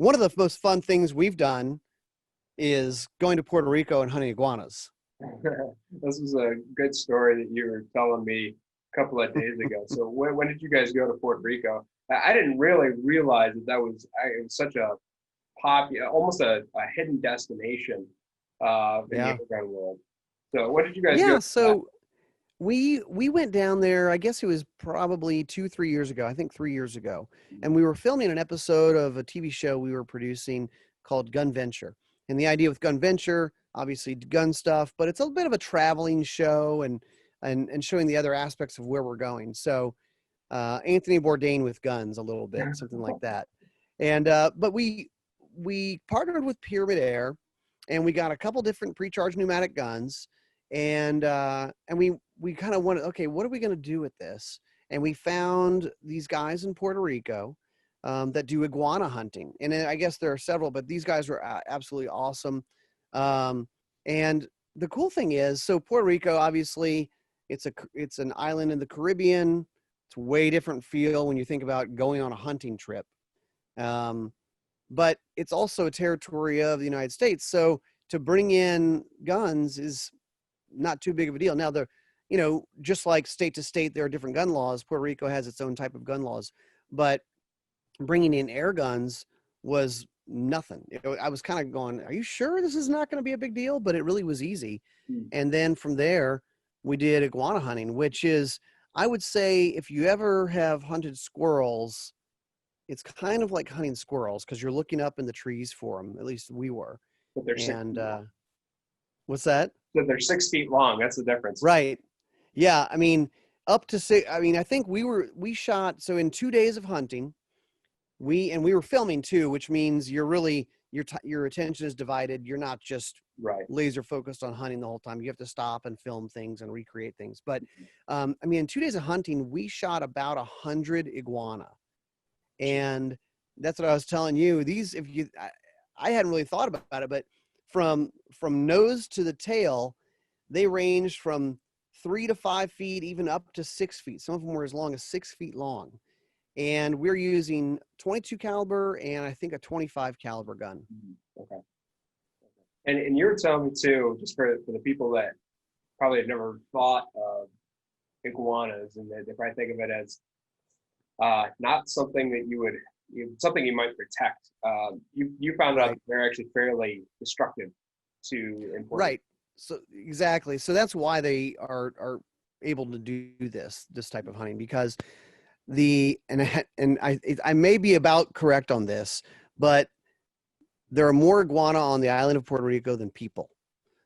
one of the most fun things we've done is going to Puerto Rico and hunting iguanas. This is a good story that you were telling me a couple of days ago. So when did you guys go to Puerto Rico? I didn't really realize that it was such a popular, almost a hidden destination in the Yeah. Airgun world. So when did you guys go Yeah. to that? So we went down there, I guess it was probably 2-3 years ago, I think 3 years ago. And we were filming an episode of a TV show we were producing called Gun Venture. And the idea with Gun Venture, obviously gun stuff, but it's a bit of a traveling show and showing the other aspects of where we're going. So Anthony Bourdain with guns a little bit, something like that. And but we partnered with Pyramid Air, and we got a couple different pre-charged pneumatic guns, and we kind of wanted, okay, what are we going to do with this? And we found these guys in Puerto Rico that do iguana hunting, and I guess there are several, but these guys were absolutely awesome. And the cool thing is, so Puerto Rico, obviously, it's an island in the Caribbean. It's a way different feel when you think about going on a hunting trip. But it's also a territory of the United States. So to bring in guns is not too big of a deal. Now, just like state to state, there are different gun laws. Puerto Rico has its own type of gun laws, but bringing in air guns was nothing. I was kind of going, are you sure this is not going to be a big deal? But it really was easy. And then from there, we did iguana hunting, which is, I would say, if you ever have hunted squirrels, it's kind of like hunting squirrels because you're looking up in the trees for them. At least we were. But they're And what's that? that they're 6 feet long. That's the difference. Right. Yeah. I mean, up to six. I mean, I think we shot. So in 2 days of hunting, we were filming too, which means you're really, your attention is divided. You're not just Right. laser focused on hunting the whole time. You have to stop and film things and recreate things. But I mean, in 2 days of hunting, we shot about 100 iguana. And that's what I was telling you. These, I hadn't really thought about it, but from nose to the tail, they ranged from 3 to 5 feet, even up to 6 feet. Some of them were as long as 6 feet long. And we're using 22 caliber and I think a 25 caliber gun. Okay. And you were telling me too, just for the people that probably have never thought of iguanas, and they probably think of it as not something that something you might protect. You found out that they're actually fairly destructive to importers. Right. So exactly. So that's why they are able to do this type of hunting, because I may be about correct on this, but there are more iguana on the island of Puerto Rico than people.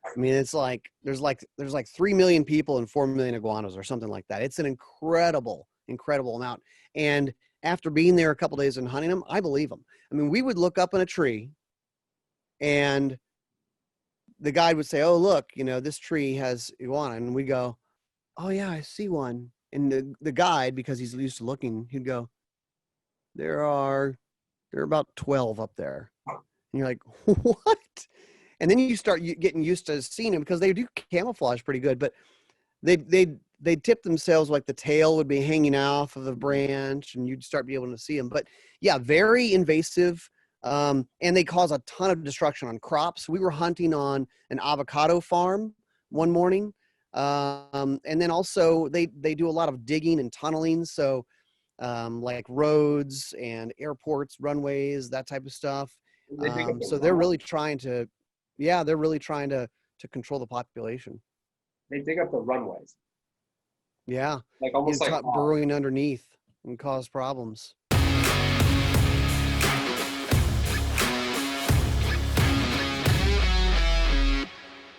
I mean, it's like there's like 3 million people and 4 million iguanas or something like that. It's an incredible amount. And after being there a couple days and hunting them, I believe them. I mean, we would look up in a tree and the guide would say, "Oh, look, this tree has iguana." And we go, "Oh yeah, I see one." And the guide, because he's used to looking, he'd go, there are about 12 up there. And you're like, what? And then you start getting used to seeing them, because they do camouflage pretty good, but they tip themselves, like the tail would be hanging off of the branch and you'd start being able to see them. But yeah, very invasive. And they cause a ton of destruction on crops. We were hunting on an avocado farm one morning. And then also they do a lot of digging and tunneling. So like roads and airports, runways, that type of stuff. So they're really trying to control the population. They dig up the runways. Yeah. Like almost like burrowing underneath and cause problems.